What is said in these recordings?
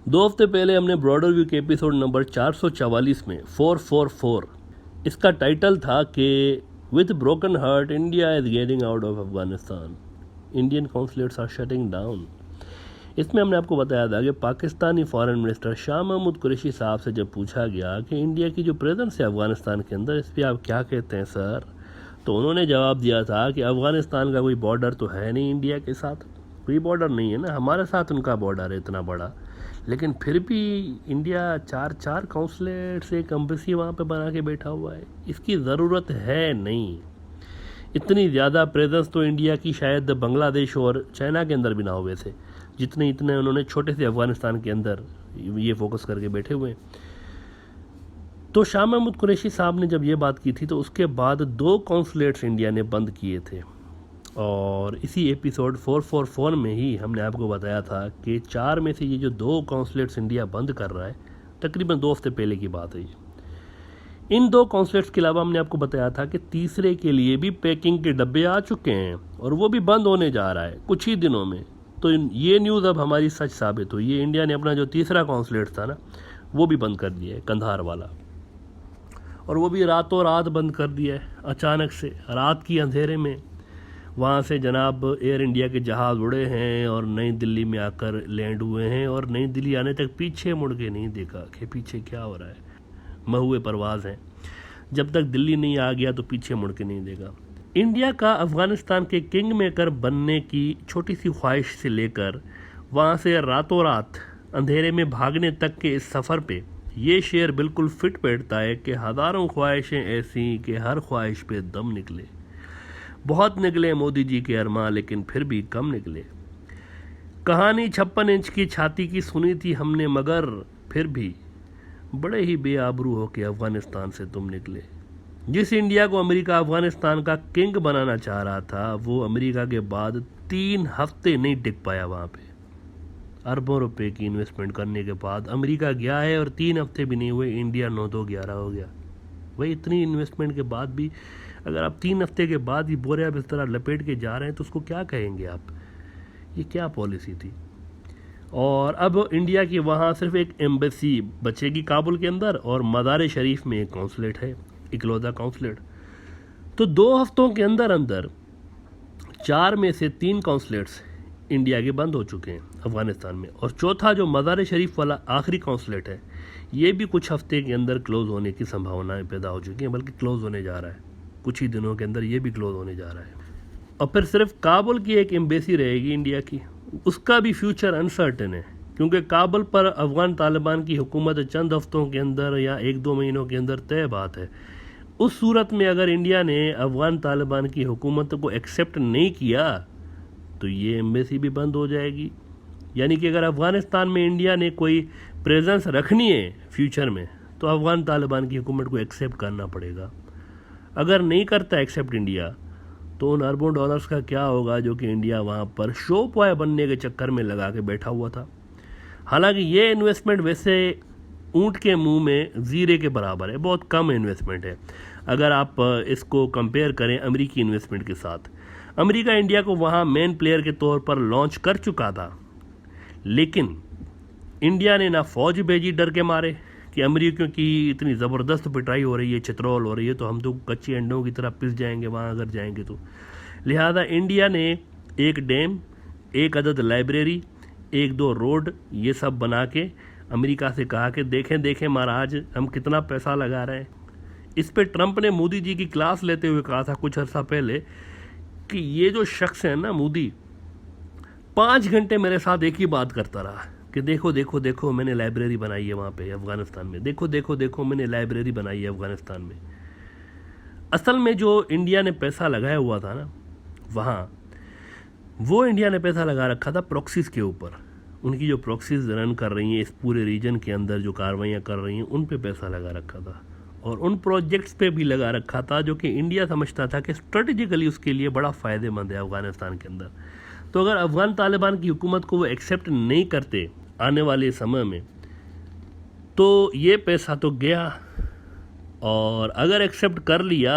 2 हफ्ते पहले हमने ब्रॉडर व्यू के एपिसोड नंबर 444 में 444 इसका टाइटल था कि with broken heart India is getting out of Afghanistan, Indian consulates are shutting down. इसमें हमने आपको बताया था कि पाकिस्तानी फॉरेन मिनिस्टर शाह महमूद कुरैशी साहब से जब पूछा गया कि इंडिया की जो प्रेजेंस है अफगानिस्तान के अंदर, इस पर आप क्या कहते हैं सर, तो उन्होंने जवाब दिया था कि अफगानिस्तान का कोई बॉर्डर तो है नहीं इंडिया के साथ, कोई बॉर्डर नहीं है ना, हमारे साथ उनका बॉर्डर है इतना बड़ा, लेकिन फिर भी इंडिया चार काउंसलेट से एक एम्बेसी वहाँ पे बना के बैठा हुआ है। इसकी ज़रूरत है नहीं। इतनी ज़्यादा प्रेजेंस तो इंडिया की शायद बांग्लादेश और चाइना के अंदर भी ना हुए थे जितने उन्होंने छोटे से अफगानिस्तान के अंदर ये फोकस करके बैठे हुए हैं। तो शाह महमूद कुरैशी साहब ने जब ये बात की थी तो उसके बाद 2 कॉन्सुलेट्स इंडिया ने बंद किए थे, और इसी एपिसोड 444 में ही हमने आपको बताया था कि 4 में से ये जो 2 कॉन्सुलेट्स इंडिया बंद कर रहा है, तकरीबन 2 हफ्ते पहले की बात है ये। इन 2 कॉन्सुलेट्स के अलावा हमने आपको बताया था कि तीसरे के लिए भी पैकिंग के डब्बे आ चुके हैं और वो भी बंद होने जा रहा है कुछ ही दिनों में। तो ये न्यूज़ अब हमारी सच साबित हुई है। इंडिया ने अपना जो तीसरा कॉन्सुलेट था ना, वो भी बंद कर दिया है, कंधार वाला, और वो भी रातों रात बंद कर दिया है अचानक से, रात की अंधेरे में। वहाँ से जनाब एयर इंडिया के जहाज़ उड़े हैं और नई दिल्ली में आकर लैंड हुए हैं, और नई दिल्ली आने तक पीछे मुड़ के नहीं देखा कि पीछे क्या हो रहा है। महुए परवाज़ हैं, जब तक दिल्ली नहीं आ गया तो पीछे मुड़ के नहीं देखा। इंडिया का अफ़गानिस्तान के किंग मेकर बनने की छोटी सी ख्वाहिश से लेकर वहाँ से रातों रात अंधेरे में भागने तक के इस सफ़र पे ये शेर बिल्कुल फिट बैठता है कि हज़ारों ख्वाहिशें ऐसी कि हर ख्वाहिश पे दम निकले। बहुत निकले मोदी जी के अरमां, लेकिन फिर भी कम निकले। कहानी 56 इंच की छाती की सुनी थी हमने, मगर फिर भी बड़े ही बेआबरू हो के अफ़गानिस्तान से तुम निकले। जिस इंडिया को अमेरिका अफ़गानिस्तान का किंग बनाना चाह रहा था, वो अमेरिका के बाद 3 हफ्ते नहीं टिक पाया वहाँ पे। अरबों रुपए की इन्वेस्टमेंट करने के बाद अमेरिका गया है और 3 हफ्ते भी नहीं हुए, इंडिया 9-2-11 हो गया। वही इतनी इन्वेस्टमेंट के बाद भी अगर आप 3 हफ्ते के बाद ही बोरिया बिस्तरा लपेट के जा रहे हैं तो उसको क्या कहेंगे आप? ये क्या पॉलिसी थी? और अब इंडिया की वहाँ सिर्फ एक एम्बेसी बचेगी काबुल के अंदर, और मज़ार शरीफ में एक कौंसलेट है, इकलौता कौंसलेट। तो 2 हफ्तों के अंदर अंदर 4 में से 3 कौंसलेट्स इंडिया के बंद हो चुके हैं अफ़गानिस्तान में, और चौथा जो मज़ार शरीफ वाला आखिरी कौंसलेट है, ये भी कुछ हफ्ते के अंदर क्लोज़ होने की संभावनाएं पैदा हो चुकी हैं, बल्कि क्लोज़ होने जा रहा है कुछ ही दिनों के अंदर, ये भी क्लोज़ होने जा रहा है। और फिर सिर्फ काबुल की एक एम्बेसी रहेगी इंडिया की, उसका भी फ्यूचर अनसर्टेन है, क्योंकि काबुल पर अफ़गान तालिबान की हुकूमत चंद हफ्तों के अंदर या 1-2 महीनों के अंदर तय बात है। उस सूरत में अगर इंडिया ने अफ़गान तालिबान की हुकूमत को एक्सेप्ट नहीं किया तो ये एम्बेसी भी बंद हो जाएगी। यानी कि अगर अफ़गानिस्तान में इंडिया ने कोई प्रेजेंस रखनी है फ्यूचर में, तो अफ़गान तालिबान की हुकूमत को एक्सेप्ट करना पड़ेगा। अगर नहीं करता एक्सेप्ट इंडिया, तो उन अरबों डॉलर्स का क्या होगा जो कि इंडिया वहाँ पर शो बॉय बनने के चक्कर में लगा के बैठा हुआ था। हालांकि ये इन्वेस्टमेंट वैसे ऊँट के मुंह में ज़ीरे के बराबर है, बहुत कम इन्वेस्टमेंट है अगर आप इसको कंपेयर करें अमेरिकी इन्वेस्टमेंट के साथ। अमेरिका इंडिया को वहाँ मेन प्लेयर के तौर पर लॉन्च कर चुका था, लेकिन इंडिया ने ना फौज भेजी डर के मारे कि अमेरिकियों की इतनी ज़बरदस्त पिटाई हो रही है, चित्रोल हो रही है, तो हम तो कच्ची अंडों की तरह पिस जाएंगे वहाँ अगर जाएंगे तो। लिहाजा इंडिया ने एक डैम, एक अदद लाइब्रेरी, 1-2 रोड, ये सब बना के अमेरिका से कहा कि देखें महाराज हम कितना पैसा लगा रहे हैं। इस पे ट्रंप ने मोदी जी की क्लास लेते हुए कहा था कुछ अर्सा पहले कि ये जो शख्स है ना मोदी, 5 घंटे मेरे साथ एक ही बात करता रहा कि देखो मैंने लाइब्रेरी बनाई है वहाँ पे अफ़गानिस्तान में, देखो मैंने लाइब्रेरी बनाई है अफ़गानिस्तान में। असल में जो इंडिया ने पैसा लगाया हुआ था ना वहाँ, वो इंडिया ने पैसा लगा रखा था प्रॉक्सीज़ के ऊपर। उनकी जो प्रॉक्सीज़ रन कर रही हैं इस पूरे रीजन के अंदर, जो कार्रवाइयाँ कर रही हैं, उन पे पैसा लगा रखा था, और उन प्रोजेक्ट्स पे भी लगा रखा था जो कि इंडिया समझता था कि स्ट्रेटजिकली उसके लिए बड़ा फ़ायदेमंद है अफ़गानिस्तान के अंदर। तो अगर अफ़गान तालिबान की हुकूमत को वो एक्सेप्ट नहीं करते आने वाले समय में, तो ये पैसा तो गया, और अगर एक्सेप्ट कर लिया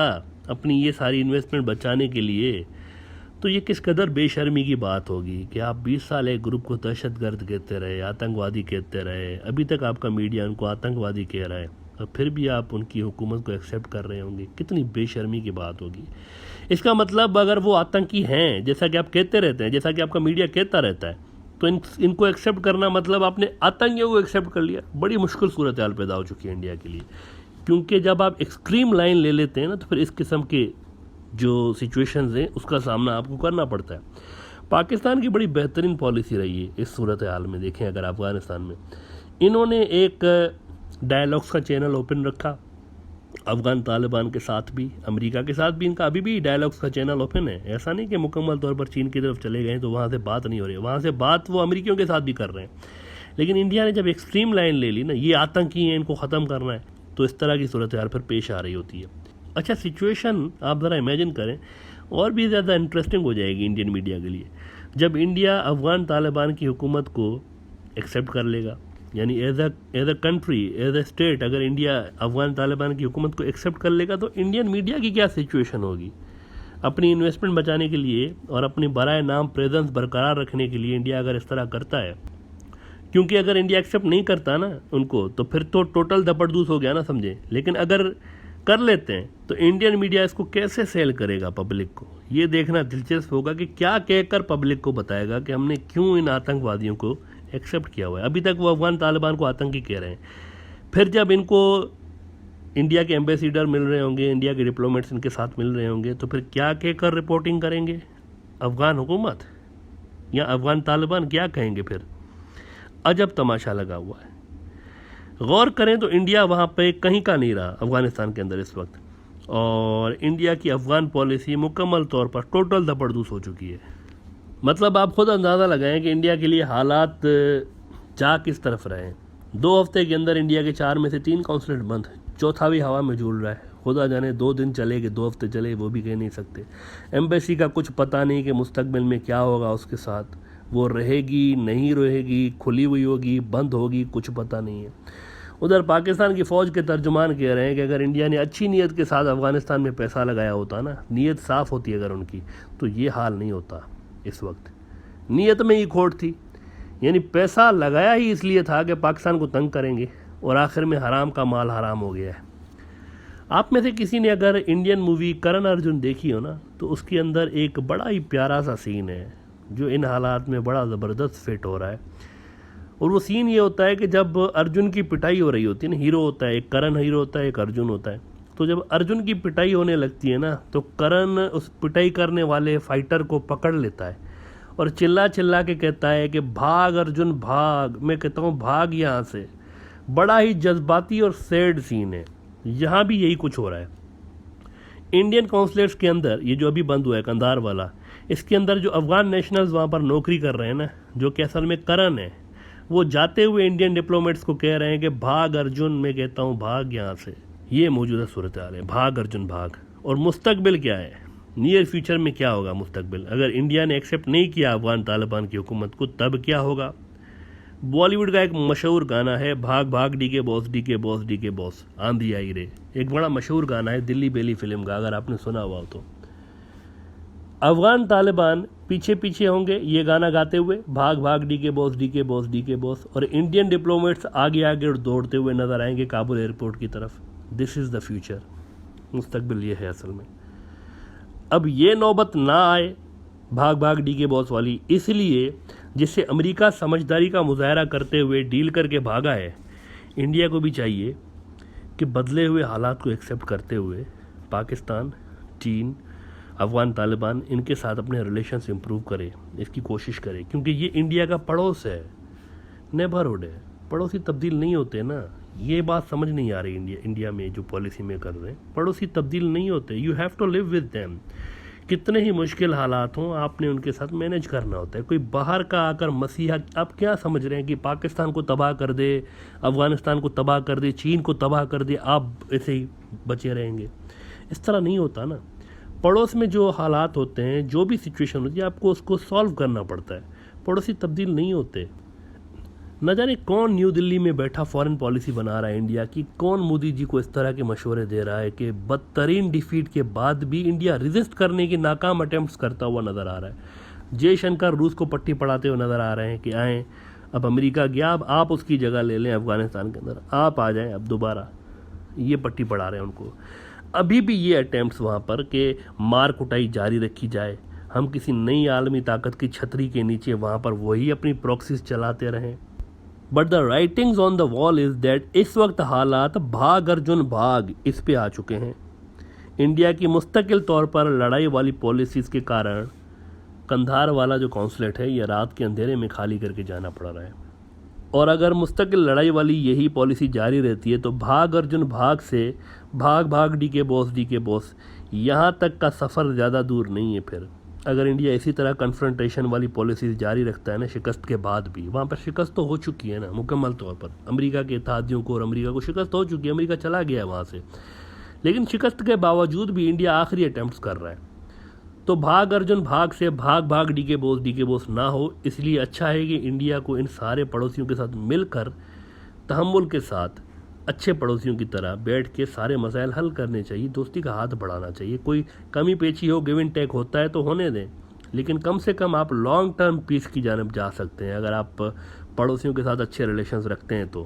अपनी ये सारी इन्वेस्टमेंट बचाने के लिए, तो ये किस कदर बेशर्मी की बात होगी कि आप 20 साल एक ग्रुप को दहशतगर्द कहते रहे, आतंकवादी कहते रहे, अभी तक आपका मीडिया उनको आतंकवादी कह रहा है और फिर भी आप उनकी हुकूमत को एक्सेप्ट कर रहे होंगे। कितनी बेशर्मी की बात होगी। इसका मतलब अगर वो आतंकी हैं जैसा कि आप कहते रहते हैं, जैसा कि आपका मीडिया कहता रहता है, तो इनको एक्सेप्ट करना मतलब आपने आतंकियों को एक्सेप्ट कर लिया। बड़ी मुश्किल सूरत हाल पैदा हो चुकी है इंडिया के लिए, क्योंकि जब आप एक्सट्रीम लाइन ले लेते हैं ना तो फिर इस किस्म के जो सिचुएशंस हैं उसका सामना आपको करना पड़ता है। पाकिस्तान की बड़ी बेहतरीन पॉलिसी रही है इस सूरत हाल में। देखें अगर अफ़गानिस्तान में इन्होंने एक डायलॉग्स का चैनल ओपन रखा, अफ़गान तालिबान के साथ भी, अमेरिका के साथ भी इनका अभी भी डायलॉग्स का चैनल ओपन है। ऐसा नहीं कि मुकम्मल तौर पर चीन की तरफ चले गए तो वहाँ से बात नहीं हो रही, वहाँ से बात वो अमेरिकियों के साथ भी कर रहे हैं। लेकिन इंडिया ने जब एक्सट्रीम लाइन ले ली ना, ये आतंकी हैं इनको ख़त्म करना है, तो इस तरह की सूरत हाल फिर पेश आ रही होती है। अच्छा, सिचुएशन आप ज़रा इमेजिन करें और भी ज़्यादा इंटरेस्टिंग हो जाएगी इंडियन मीडिया के लिए, जब इंडिया अफ़गान तालिबान की हुकूमत को एक्सेप्ट कर लेगा। यानी as a country, as a state, अगर इंडिया अफ़गान तालिबान की हुकूमत को एक्सेप्ट कर लेगा तो इंडियन मीडिया की क्या सिचुएशन होगी। अपनी इन्वेस्टमेंट बचाने के लिए और अपनी बराए नाम प्रेजेंस बरकरार रखने के लिए इंडिया अगर इस तरह करता है, क्योंकि अगर इंडिया एक्सेप्ट नहीं करता ना उनको तो फिर तो टोटल दपड़दूस हो गया ना, समझे। लेकिन अगर कर लेते हैं तो इंडियन मीडिया इसको कैसे सेल करेगा पब्लिक को, ये देखना दिलचस्प होगा कि क्या कहकर पब्लिक को बताएगा कि हमने क्यों इन आतंकवादियों को एक्सेप्ट किया हुआ है। अभी तक वो अफ़गान तालिबान को आतंकी कह रहे हैं, फिर जब इनको इंडिया के एम्बेसडर मिल रहे होंगे, इंडिया के डिप्लोमेट्स इनके साथ मिल रहे होंगे, तो फिर क्या कहकर रिपोर्टिंग करेंगे अफ़गान हुकूमत या अफ़गान तालिबान, क्या कहेंगे फिर। अजब तमाशा लगा हुआ है। गौर करें तो इंडिया वहाँ पे कहीं का नहीं रहा अफ़गानिस्तान के अंदर इस वक्त, और इंडिया की अफ़गान पॉलिसी मुकम्मल तौर पर टोटल दपड़दूस हो चुकी है। मतलब आप खुद अंदाज़ा लगाएं कि इंडिया के लिए हालात जा किस तरफ रहे हैं। 2 हफ्ते के अंदर इंडिया के 4 में से 3 कौंसलेट बंद, चौथा भी हवा में झूल रहा है। खुदा जाने 2 दिन चले कि 2 हफ्ते चले, वो भी कह नहीं सकते। एम्बेसी का कुछ पता नहीं कि मुस्तकबिल में क्या होगा उसके साथ, वो रहेगी नहीं रहेगी, खुली हुई होगी बंद होगी, कुछ पता नहीं है। उधर पाकिस्तान की फ़ौज के तर्जुमान कह रहे हैं कि अगर इंडिया ने अच्छी नीयत के साथ अफ़गानिस्तान में पैसा लगाया होता ना, नीयत साफ़ होती अगर उनकी, तो ये हाल नहीं होता। इस वक्त नीयत में ही खोट थी, यानी पैसा लगाया ही इसलिए था कि पाकिस्तान को तंग करेंगे, और आखिर में हराम का माल हराम हो गया है। आप में से किसी ने अगर इंडियन मूवी करण अर्जुन देखी हो ना, तो उसके अंदर एक बड़ा ही प्यारा सा सीन है जो इन हालात में बड़ा ज़बरदस्त फिट हो रहा है। और वो सीन ये होता है कि जब अर्जुन की पिटाई हो रही होती है ना, हीरो होता है, एक करण हीरो होता है, एक अर्जुन होता है, तो जब अर्जुन की पिटाई होने लगती है ना, तो करण उस पिटाई करने वाले फाइटर को पकड़ लेता है और चिल्ला चिल्ला के कहता है कि भाग अर्जुन भाग, मैं कहता हूँ भाग यहाँ से। बड़ा ही जज्बाती और सैड सीन है। यहाँ भी यही कुछ हो रहा है। इंडियन कॉन्सुलेट्स के अंदर ये जो अभी बंद हुआ है कंधार वाला, इसके अंदर जो अफ़गान नेशनल्स वहाँ पर नौकरी कर रहे हैं ना, जो कि असल में करण है, वो जाते हुए इंडियन डिप्लोमेट्स को कह रहे हैं कि भाग अर्जुन, मैं कहता हूँ भाग यहाँ से। ये मौजूदा सूरत हाल है, भाग अर्जुन भाग। और मुस्तकबिल क्या है, नियर फ्यूचर में क्या होगा मुस्तकबिल, अगर इंडिया ने एक्सेप्ट नहीं किया अफ़गान तालिबान की हुकूमत को, तब क्या होगा। बॉलीवुड का एक मशहूर गाना है, भाग भाग डी के बॉस, डी के बॉस, डी के बॉस, आंधी आई रे, एक बड़ा मशहूर गाना है दिल्ली बेली फिल्म का, अगर आपने सुना हुआ हो तो। अफ़गान तालिबान पीछे पीछे होंगे ये गाना गाते हुए, भाग भाग डी के बॉस, डी के बॉस, डी के बॉस, और इंडियन डिप्लोमेट्स आगे आगे दौड़ते हुए नजर आएंगे काबुल एयरपोर्ट की तरफ। दिस इज़ द फ्यूचर, मुस्तकबिल ये है असल में। अब ये नौबत ना आए भाग भाग डी के बॉस वाली, इसलिए जिससे अमेरिका समझदारी का मुजाहरा करते हुए डील करके भागा है, इंडिया को भी चाहिए कि बदले हुए हालात को एक्सेप्ट करते हुए पाकिस्तान, चीन, अफ़गान तालिबान, इनके साथ अपने रिलेशंस इंप्रूव करे, इसकी कोशिश करे, क्योंकि ये इंडिया का पड़ोस है, नेबरहुड है। पड़ोसी तब्दील नहीं होते ना, ये बात समझ नहीं आ रही इंडिया में जो पॉलिसी में कर रहे हैं। पड़ोसी तब्दील नहीं होते, you have to live with them. कितने ही मुश्किल हालात हों, आपने उनके साथ मैनेज करना होता है। कोई बाहर का आकर मसीहा, आप क्या समझ रहे हैं कि पाकिस्तान को तबाह कर दे, अफ़गानिस्तान को तबाह कर दे, चीन को तबाह कर दे, आप ऐसे ही बचे रहेंगे? इस तरह नहीं होता ना। पड़ोस में जो हालात होते हैं, जो भी सिचुएशन होती है, आपको उसको सॉल्व करना पड़ता है। पड़ोसी तब्दील नहीं होते। न जाने कौन न्यू दिल्ली में बैठा फॉरेन पॉलिसी बना रहा है इंडिया की, कौन मोदी जी को इस तरह के मशवरे दे रहा है कि बदतरीन डिफीट के बाद भी इंडिया रेजिस्ट करने की नाकाम अटेम्प्ट्स करता हुआ नज़र आ रहा है। जयशंकर रूस को पट्टी पढ़ाते हुए नज़र आ रहे हैं कि आएँ, अब अमेरिका गया, अब आप उसकी जगह ले लें अफ़गानिस्तान के अंदर, आप आ जाएं अब दोबारा, ये पट्टी पढ़ा रहे हैं उनको। अभी भी ये अटेम्प्ट्स वहाँ पर कि मार कुटाई जारी रखी जाए, हम किसी नई आलमी ताकत की छतरी के नीचे वहाँ पर वही अपनी प्रॉक्सीज चलाते रहें। But the writings on the wall is that इस वक्त हालात भाग अर्जुन भाग इस पे आ चुके हैं। इंडिया की मुस्तकिल तौर पर लड़ाई वाली पॉलिसीज़ के कारण कंधार वाला जो कौंसलेट है ये रात के अंधेरे में खाली करके जाना पड़ रहा है। और अगर मुस्तकिल लड़ाई वाली यही पॉलिसी जारी रहती है तो भाग अर्जुन भाग से भाग भाग डी के बॉस यहाँ तक का सफ़र ज़्यादा दूर नहीं है। फिर अगर इंडिया इसी तरह कन्फ्रंटेशन वाली पॉलिसीज़ जारी रखता है ना, शिकस्त के बाद भी, वहाँ पर शिकस्त तो हो चुकी है ना मुकम्मल तौर पर, अमेरिका के इत्तेहादियों को और अमेरिका को शिकस्त हो चुकी है, अमेरिका चला गया है वहाँ से, लेकिन शिकस्त के बावजूद भी इंडिया आखिरी अटैम्प्ट्स कर रहा है। तो भाग अर्जुन भाग से भाग भाग डी के बॉस ना हो, इसलिए अच्छा है कि इंडिया को इन सारे पड़ोसियों के साथ मिलकर तहम्मुल के साथ अच्छे पड़ोसियों की तरह बैठ के सारे मसाइल हल करने चाहिए, दोस्ती का हाथ बढ़ाना चाहिए। कोई कमी पेची हो, गिव एंड टेक होता है तो होने दें, लेकिन कम से कम आप लॉन्ग टर्म पीस की जानब जा सकते हैं अगर आप पड़ोसियों के साथ अच्छे रिलेशंस रखते हैं तो।